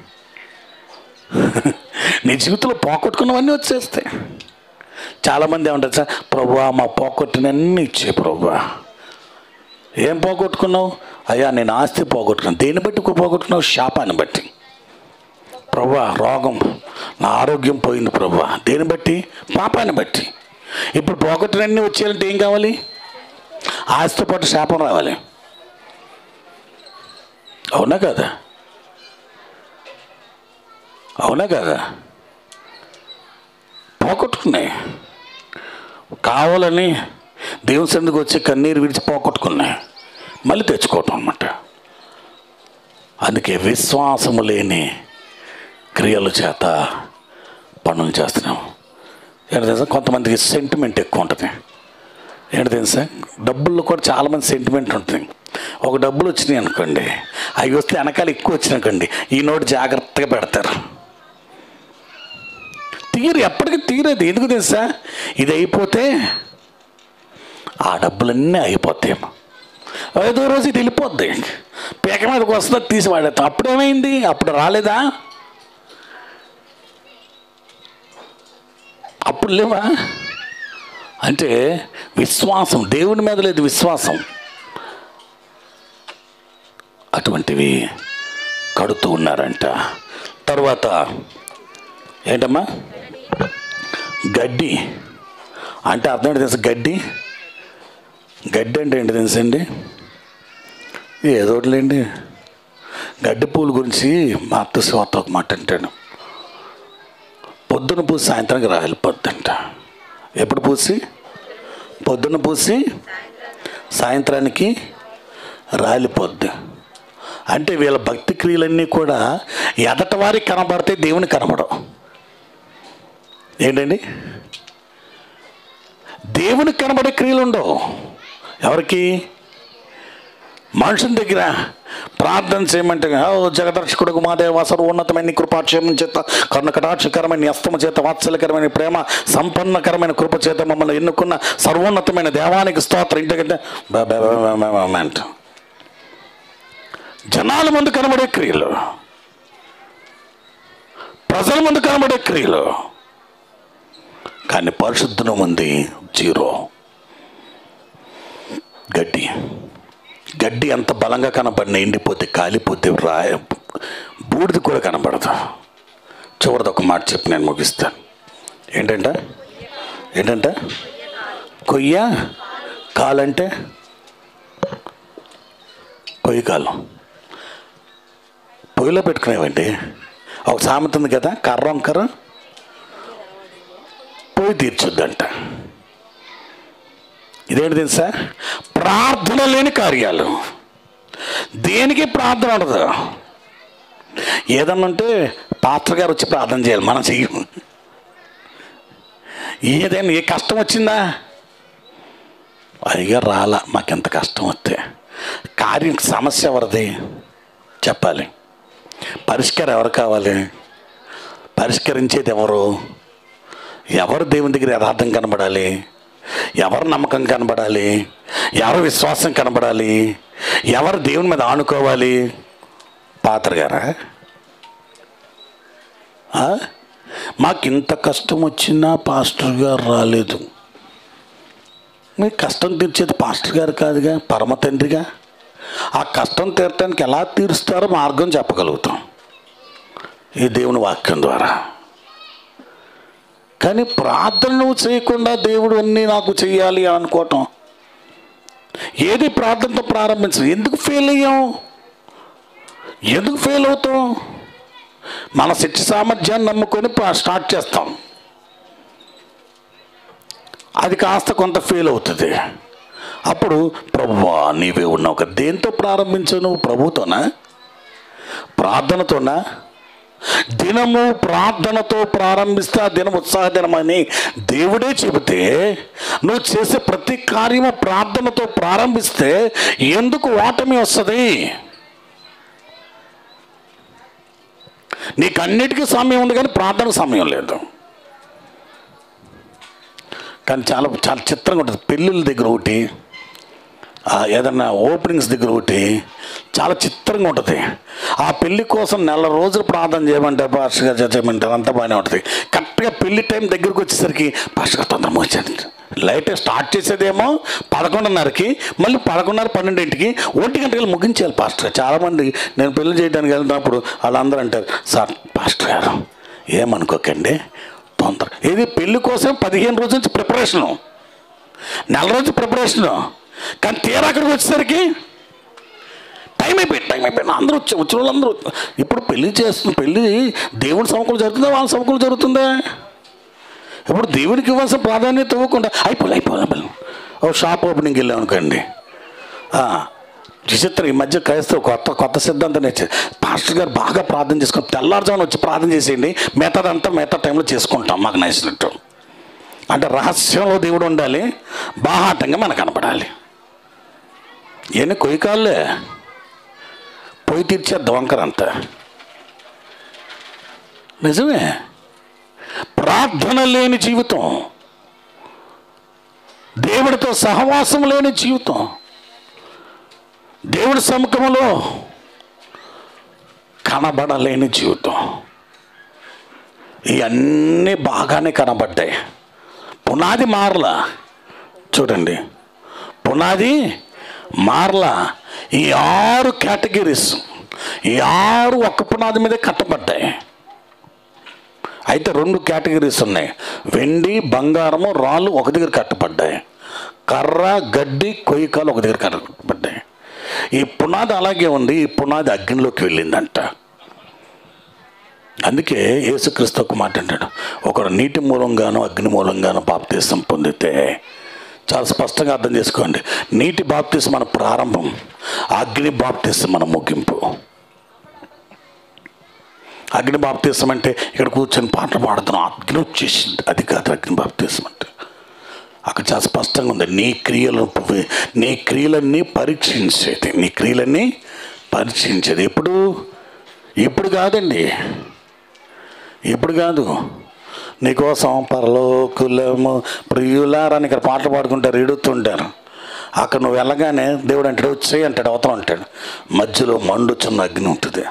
నీ జీవితంలో పోగొట్టుకున్నవన్నీ వచ్చేస్తాయి. చాలామంది ఏమంటారు సార్, ప్రభువా మా పోగొట్టినన్నీ ఇచ్చే ప్రభువా. ఏం పోగొట్టుకున్నావు? అయ్యా నేను ఆస్తి పోగొట్టుకున్నాను. దేన్ని బట్టి పోగొట్టుకున్నావు? శాపాన్ని బట్టి. ప్రభువా రోగం, నా ఆరోగ్యం పోయింది ప్రభువా. దేన్ని బట్టి? పాపాన్ని బట్టి. ఇప్పుడు పోగొట్టినన్నీ వచ్చేయాలంటే ఏం కావాలి? ఆస్తితో పాటు శాపం రావాలి. అవునా కదా? పోగొట్టుకున్నాయి. కావాలని దేవుని సన్నిధికి వచ్చి కన్నీరు విడిచి పోగొట్టుకున్నాయి, మళ్ళీ తెచ్చుకోవటం అన్నమాట. అందుకే విశ్వాసము లేని క్రియల చేత పనులు చేస్తున్నాం. ఏంటో తెలుసా? కొంతమందికి సెంటిమెంట్ ఎక్కువ ఉంటుంది. ఏంటో తెలుసా? డబ్బుల్లో కూడా చాలామంది సెంటిమెంట్ ఉంటుంది. ఒక డబ్బులు వచ్చినాయి అనుకోండి, అవి వస్తే వెనకాల ఎక్కువ వచ్చినాయి అనుకోండి, ఈ నోటు జాగ్రత్తగా పెడతారు. ఎప్పటికీ తీరేది. ఎందుకు తెలుసా? ఇది అయిపోతే ఆ డబ్బులన్నీ అయిపోతాయేమో. 5వ రోజు ఇది వెళ్ళిపోద్ది, పీక మీదకి వస్తుంది, తీసి వాడేస్తాం. అప్పుడేమైంది? అప్పుడు రాలేదా? అప్పుడు లేవా? అంటే విశ్వాసం దేవుని మీద లేదు, విశ్వాసం. అటువంటివి కడుతూ ఉన్నారంట. తర్వాత ఏంటమ్మా? గడ్డి అంటే అర్థం ఏంటి తెలుసు? గడ్డి అంటే ఏంటి తెలుసండి? ఏదోట్లేండి. గడ్డి పూల గురించి మా అత్త స్వార్థ ఒక మాట అంటాడు. పొద్దున పూజ సాయంత్రానికి రాలిపోద్దంట. ఎప్పుడు పూసి సాయంత్రానికి రాలిపోద్ది. అంటే వీళ్ళ భక్తి క్రియలన్నీ కూడా ఎదట వారికి కనబడితే దేవుని కనబడవు. ఏంటండి? దేవునికి కనబడే క్రియలు ఉండవు. ఎవరికి? మనుషుని దగ్గర ప్రార్థన చేయమంటే, ఓ జగదర్శకుడు మా దేవ సర్వోన్నతమైన కృపాక్షేమం చేత కరుణకటాక్షకరమైన హస్తము చేత వాత్సల్యకరమైన ప్రేమ సంపన్నకరమైన కృప చేత మమ్మల్ని ఎన్నుకున్న సర్వోన్నతమైన దేవానికి స్తోత్రం. ఇంటికంటే అంట జనాల ముందు కనబడే క్రియలు, ప్రజల ముందు కనబడే క్రియలు, కానీ పరిశుద్ధుల మంది జీరో. గడ్డి ఎంత బలంగా కనబడిన ఎండిపోతే కాలిపోతే బూడిది కూడా కనబడదు. చివరిది ఒక మాట చెప్పి నేను ముగిస్తాను. ఏంటంటే కొయ్య కాలంటే కొయ్య కాలం పొయ్యిలో పెట్టుకునేవండి. ఒక సామెత ఉంది కదా, కర్ర వంకర పొయ్యి తీర్చుద్దంట. ఇదేంటి తెలుసా? ప్రార్థన లేని కార్యాలు. దేనికి ప్రార్థన ఉండదు. ఏదన్నా ఉంటే పాస్టర్ గారు వచ్చి ప్రార్థన చేయాలి, మనం చెయ్యము. ఏదైనా ఏ కష్టం వచ్చిందా, అయ్యా రాలా, మాకెంత కష్టం వస్తే కార్యం సమస్య ఎవరిది చెప్పాలి. పరిష్కారం ఎవరు కావాలి? పరిష్కరించేది ఎవరు దేవుని దగ్గర యథార్థం కనబడాలి, ఎవరు నమ్మకం కనబడాలి, ఎవరు విశ్వాసం కనబడాలి, ఎవరు దేవుని మీద ఆనుకోవాలి? పాత్ర గారా? మాకు ఇంత కష్టం వచ్చినా పాస్టర్ గారు రాలేదు. మీ కష్టం తీర్చేది పాస్టర్ గారు కాదుగా, పరమ తండ్రిగా. ఆ కష్టం తీర్చడానికి ఎలా తీరుస్తారో మార్గం చెప్పగలుగుతాం ఈ దేవుని వాక్యం ద్వారా. కానీ ప్రార్థన నువ్వు చేయకుండా దేవుడు అన్నీ నాకు చెయ్యాలి అనుకోవటం, ఏది ప్రార్థనతో ప్రారంభించదు. ఎందుకు ఫెయిల్ అయ్యాం? ఎందుకు ఫెయిల్ అవుతాం? మన శక్తి సామర్థ్యాన్ని నమ్ముకొని స్టార్ట్ చేస్తాం, అది కాస్త కొంత ఫెయిల్ అవుతుంది. అప్పుడు ప్రభువా నీవే ఉన్నావు కదా. దేంతో ప్రారంభించావు నువ్వు? ప్రభుతోనా? ప్రార్థనతోనా? దినము ప్రార్థనతో ప్రారంభిస్తే ఆ దినం ఉత్సాహ దినమని దేవుడే చెబితే, నువ్వు చేసే ప్రతి కార్యము ప్రార్థనతో ప్రారంభిస్తే ఎందుకు ఓటమి వస్తుంది? నీకు అన్నిటికీ సమయం ఉంది కానీ ప్రార్థన సమయం లేదు. కానీ చాలా చాలా చిత్రంగా ఉంటుంది. పెళ్ళిళ్ళ దగ్గర ఒకటి, ఏదన్నా ఓపెనింగ్స్ దగ్గర ఒకటి చాలా చిత్రంగా ఉంటుంది. ఆ పెళ్లి కోసం నెల రోజులు ప్రార్థన చేయమంటారు, పాస్టర్ గారు చేయమంటారు, అంతా బాగానే ఉంటుంది. కరెక్ట్గా పెళ్లి టైం దగ్గరికి వచ్చేసరికి పాస్టర్ గారు తొందరగా వచ్చాడు. లైట్ స్టార్ట్ చేసేదేమో 11:30కి, మళ్ళీ 11:30, 12ంటికి, 1 గంటకి ముగించాలి పాస్టర్. చాలామంది నేను పెళ్లి చేయడానికి వెళ్తున్నప్పుడు వాళ్ళందరూ అంటారు, సార్ పాస్టర్ గారు ఏమనుకోకండి, తొందర. ఏది పెళ్లి కోసం 15 రోజుల నుంచి ప్రిపరేషను, నెల రోజు ప్రిపరేషను. కానీ తీరా అక్కడికి వచ్చేసరికి టైం అయిపోయింది. అందరూ వచ్చిన వాళ్ళందరూ ఇప్పుడు పెళ్లి పెళ్ళి దేవుని సముఖంలో జరుగుతుందా, వాళ్ళ సముఖంలో జరుగుతుందా? ఇప్పుడు దేవునికి ఇవ్వాల్సిన ప్రాధాన్యత ఇవ్వకుండా అయిపోలే. ఓ షాప్ ఓపెనింగ్కి వెళ్ళాం అనుకోండి, విచిత్రం. ఈ మధ్య క్రైస్తవ కొత్త సిద్ధాంతం నేర్చారు. పాస్టర్ గారు బాగా ప్రార్థన చేసుకుని తెల్లారుజామున వచ్చి ప్రార్థన చేసేయండి, మిగతా టైంలో చేసుకుంటాం మాకు నచ్చినట్టు. అంటే రహస్యంలో దేవుడు ఉండాలి, బాహాటంగా మనకు కనపడాలి. ఎన్ని కొయ్యకాళ్ళే పొయ్యి తీర్చేద్దాం వంకరంతా. నిజమే. ప్రార్థన లేని జీవితం, దేవుడితో సహవాసం లేని జీవితం, దేవుడి సముఖంలో కనబడలేని జీవితం, ఇవన్నీ బాగానే కనబడ్డాయి. పునాది మారలా. చూడండి, పునాది మారలా. ఈ 6 కేటగిరీస్, ఈ 6 ఒక్క పునాది మీదే కట్టబడ్డాయి. అయితే 2 కేటగిరీస్ ఉన్నాయి. వెండి, బంగారము, రాళ్ళు ఒక దగ్గర కట్టబడ్డాయి. కర్ర, గడ్డి, కొయ్యకాలు ఒక దగ్గర కట్టబడ్డాయి. ఈ పునాది అలాగే ఉంది. ఈ పునాది అగ్నిలోకి వెళ్ళిందంట. అందుకే యేసుక్రీస్తు ఒక మాట అంటాడు, ఒకడు నీటి మూలంగానో అగ్ని మూలంగానో బాప్తీసం పొందితే, చాలా స్పష్టంగా అర్థం చేసుకోండి, నీటి బాప్తీసం మన ప్రారంభం, అగ్ని బాప్తీసం మన ముగింపు. అగ్ని బాప్తీసం అంటే ఇక్కడ కూర్చొని పాటలు పాడుతున్నాం, అగ్ని వచ్చేసింది, అది కాదు అగ్ని బాప్తీసం అంటే. అక్కడ చాలా స్పష్టంగా ఉంది, నీ క్రియలన్నీ పరీక్షించేది, నీ క్రియలన్నీ పరీక్షించేది. ఇప్పుడు కాదండి, ఇప్పుడు కాదు. నీకోసం పరలోకులము ప్రియులారని ఇక్కడ పాటలు పాడుకుంటారు, ఎడుతుంటారు. అక్కడ నువ్వు వెళ్ళగానే దేవుడు అంటాడు వచ్చేయి అంటాడు, అవతల అంటాడు, మధ్యలో మండుచున్న అగ్ని ఉంటుంది.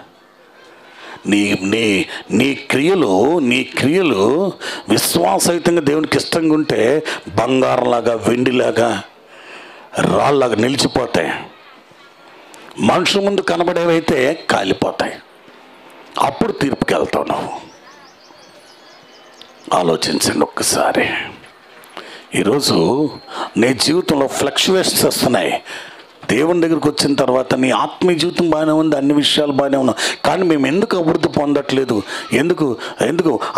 నీ క్రియలు విశ్వాసయుతంగా దేవునికి ఇష్టంగా ఉంటే బంగారంలాగా, వెండిలాగా, రాళ్ళలాగా నిలిచిపోతాయి. మనుషుల ముందు కనబడేవైతే కాలిపోతాయి. అప్పుడు తీర్పుకి వెళ్తావు నువ్వు. ఆలోచించండి ఒక్కసారి. ఈరోజు నీ జీవితంలో ఫ్లక్చువేషన్స్ వస్తున్నాయి. దేవుని దగ్గరికి వచ్చిన తర్వాత నీ ఆత్మీయ జీవితం బాగానే ఉంది, అన్ని విషయాలు బాగానే ఉన్నాం, కానీ మేము ఎందుకు అభివృద్ధి పొందట్లేదు? ఎందుకు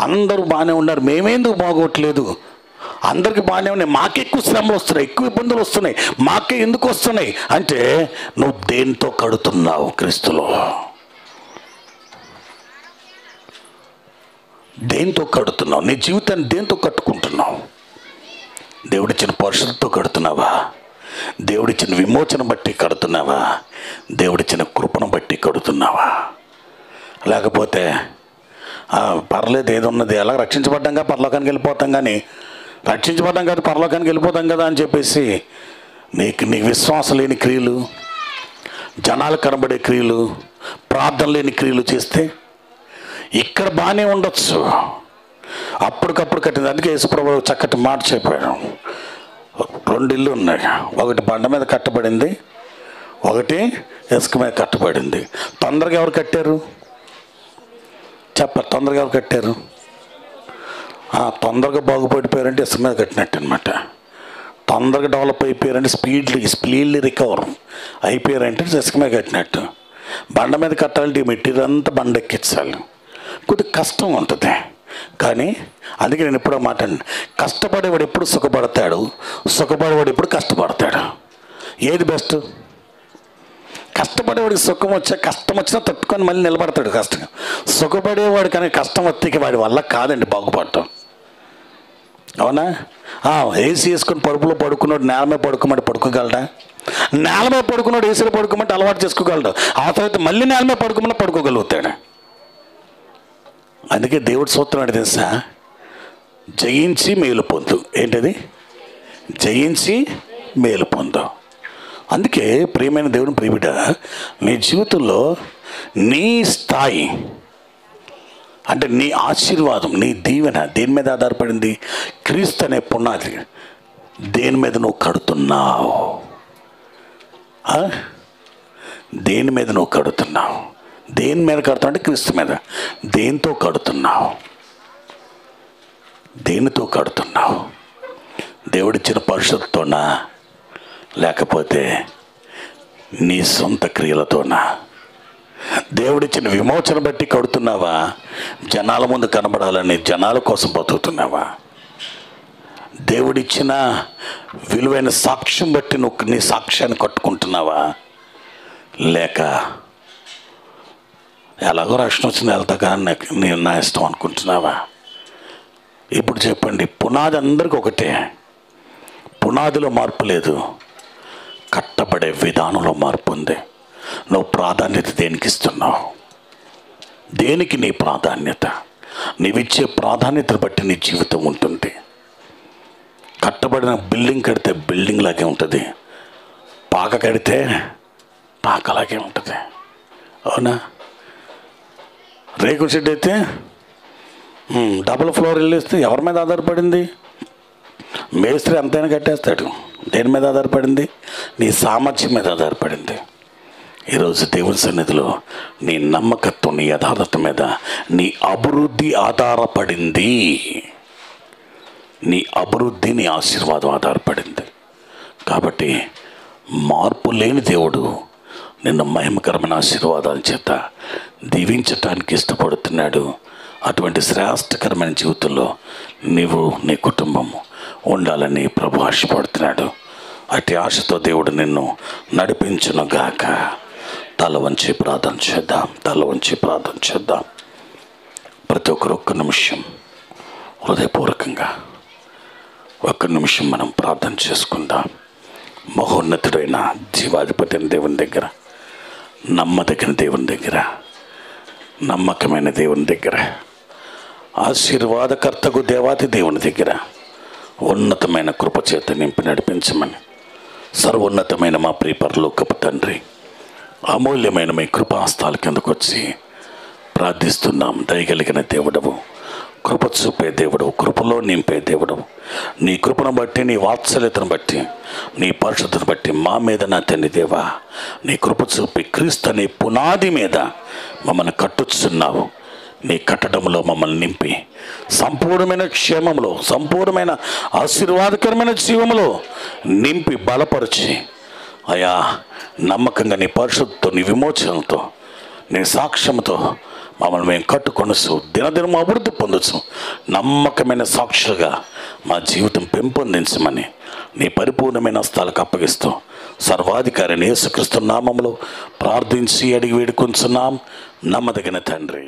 అందరూ బాగానే ఉన్నారు, మేమేందుకు బాగోట్లేదు? అందరికీ బాగానే ఉన్నాయి, మాకే ఎక్కువ శ్రమలు వస్తున్నాయి, ఎక్కువ ఇబ్బందులు వస్తున్నాయి, మాకే ఎందుకు వస్తున్నాయి అంటే నువ్వు దేంతో కడుతున్నావు? క్రీస్తులో. దేంతో కడుతున్నావు? నీ జీవితాన్ని దేంతో కట్టుకుంటున్నావు? దేవుడిచ్చిన పరిశుద్ధతో కడుతున్నావా? దేవుడిచ్చిన విమోచన బట్టి కడుతున్నావా? దేవుడిచ్చిన కృపను బట్టి కడుతున్నావా? లేకపోతే పర్లేదు, ఏది ఉన్నది ఎలా రక్షించబడ్డాక పరలోకానికి వెళ్ళిపోతాం, కానీ రక్షించబడ్డాం కాదు పరలోకానికి వెళ్ళిపోతాం కదా అని చెప్పేసి నీ విశ్వాసం లేని క్రియలు, జనాలు కనబడే క్రియలు, ప్రార్థన లేని క్రియలు చేస్తే ఇక్కడ బాగానే ఉండొచ్చు, అప్పటికప్పుడు కట్టింది. అందుకే యేసుప్రభువు చక్కటి మాట చెప్పాడు. 2 ఇళ్ళు ఉన్నాయి, ఒకటి బండ మీద కట్టబడింది, ఒకటి ఇసుక మీద కట్టబడింది. తొందరగా ఎవరు కట్టారు? తొందరగా ఎవరు కట్టారు? తొందరగా బాగుపడిపోయారంటే ఇసుక మీద కట్టినట్టు అనమాట. తొందరగా డెవలప్ అయిపోయారంటే స్పీడ్లీ రికవర్ అయిపోయారంటే ఇసుక మీద కట్టినట్టు. బండ మీద కట్టాలంటే ఈ మెటీరియల్ అంతా బండ ఎక్కించాలి, కొద్దిగా కష్టం ఉంటుంది. కానీ అందుకే నేను ఎప్పుడో మాట్లాడి, కష్టపడేవాడు ఎప్పుడు సుఖపడతాడు, సుఖపడేవాడు ఎప్పుడు కష్టపడతాడు. ఏది బెస్ట్? కష్టపడేవాడికి సుఖం కష్టం వచ్చినా తట్టుకొని మళ్ళీ నిలబడతాడు కష్టంగా. సుఖపడేవాడు కానీ కష్టం వస్తే వాడి వల్ల కాదండి బాగుపడటం. అవునా? ఏసీ వేసుకొని పరుపులో పడుకున్నాడు నేల మీద పడుకోమంటే పడుకోగలడా? నేల మీద పడుకున్నాడు ఏసీలో పడుకోమంటే అలవాటు చేసుకోగలడు. ఆ తర్వాత మళ్ళీ నేల మీద పడుకోమని పడుకోగలుగుతాడు. అందుకే దేవుడి సూత్రం అంటే తెలుసా? జయించి మేలు పొందు. ఏంటది? జయించి మేలు పొందు. అందుకే ప్రియమైన దేవుని ప్రియబిడ్డ, నీ జీవితంలో నీ స్థాయి అంటే నీ ఆశీర్వాదం, నీ దీవెన దేని మీద ఆధారపడింది? క్రీస్తు అనే పునాది. దేని మీద నువ్వు కడుతున్నావు? దేని మీద నువ్వు కడుతున్నావు? దేని మీద కడుతున్నావు అంటే క్రీస్తు మీద. దేంతో కడుతున్నావు? దేనితో కడుతున్నావు? దేవుడిచ్చిన పరిశుద్ధతోనా, లేకపోతే నీ సొంత క్రియలతోనా? దేవుడిచ్చిన విమోచన బట్టి కడుతున్నావా? జనాల ముందు కనబడాలని జనాల కోసం బతుకుతున్నావా? దేవుడిచ్చిన విలువైన సాక్ష్యం బట్టి నువ్వు నీ సాక్ష్యాన్ని కట్టుకుంటున్నావా? లేక ఎలాగో రక్షణ వచ్చింది వెళ్తాగా నేను నా ఇష్టం అనుకుంటున్నావా? ఇప్పుడు చెప్పండి, పునాది అందరికీ ఒకటే. పునాదిలో మార్పు లేదు, కట్టబడే విధానంలో మార్పు ఉంది. నువ్వు ప్రాధాన్యత దేనికి ఇస్తున్నావు? దేనికి నీ ప్రాధాన్యత? నీవిచ్చే ప్రాధాన్యతను బట్టి నీ జీవితం ఉంటుంది. కట్టబడిన బిల్డింగ్ కడితే బిల్డింగ్ లాగే ఉంటుంది, పాక కడితే పాకలాగే ఉంటుంది. అవునా? రేకుల షెడ్ అయితే డబుల్ ఫ్లోర్ వెళ్ళేస్తే ఎవరి మీద ఆధారపడింది? మేస్త్రి ఎంతైనా కట్టేస్తాడు. దేని మీద ఆధారపడింది? నీ సామర్థ్యం మీద ఆధారపడింది. ఈరోజు దేవుని సన్నిధిలో నీ నమ్మకత్వం, నీ యథార్థత మీద నీ అభివృద్ధి ఆధారపడింది. నీ అభివృద్ధి, నీ ఆశీర్వాదం ఆధారపడింది. కాబట్టి మార్పు లేని దేవుడు నిన్ను మహిమకరమైన ఆశీర్వాదాల చేత దీవించటానికి ఇష్టపడుతున్నాడు. అటువంటి శ్రేష్టకరమైన జీవితంలో నీవు నీ కుటుంబము ఉండాలని ప్రభు ఆశపడుతున్నాడు. అట్టి ఆశతో దేవుడు నిన్ను నడిపించునుగాక. తల వంచి ప్రార్థన చేద్దాం. తల వంచి ప్రార్థన చేద్దాం. ప్రతి ఒక్కరు ఒక్క నిమిషం హృదయపూర్వకంగా ఒక్క నిమిషం మనం ప్రార్థన చేసుకుందాం. మహోన్నతుడైన జీవాధిపతి అయిన దేవుని దగ్గర, నమ్మదగిన దేవుని దగ్గర, నమ్మకమైన దేవుని దగ్గర, ఆశీర్వాదకర్తకు దేవాతి దేవుని దగ్గర ఉన్నతమైన కృపచేత నింపి నడిపించమని సర్వోన్నతమైన మా ప్రియ పరలోకపు తండ్రి, అమూల్యమైన మీ కృపాస్తాల కిందకు వచ్చి ప్రార్థిస్తున్నాం. దయగలిగిన దేవుడవు, కృప చూపే దేవుడవు, కృపలో నింపే దేవుడవు. నీ కృపను బట్టి, నీ వాత్సల్యతను బట్టి, నీ పరిశుద్ధతను బట్టి మా మీద నా తండ్రి దేవా నీ కృప చూపి క్రీస్తు అనే పునాది మీద మమ్మల్ని కట్టుచున్నావు. నీ కట్టడంలో మమ్మల్ని నింపి సంపూర్ణమైన క్షేమంలో, సంపూర్ణమైన ఆశీర్వాదకరమైన జీవంలో నింపి బలపరిచి అయా నమ్మకంగా నీ పరిశుద్ధతో, నీ విమోచనతో, నీ సాక్ష్యంతో మమ్మల్ని మేము కట్టుకొనసు, దినదినం అభివృద్ధి పొందొచ్చు. నమ్మకమైన సాక్షులుగా మా జీవితం పెంపొందించమని నీ పరిపూర్ణమైన హస్తాలకు అప్పగిస్తూ సర్వాధికారిని యేసుక్రీస్తు నామములో ప్రార్థించి అడిగి వేడుకొంచున్నాం నమ్మదగిన తండ్రి.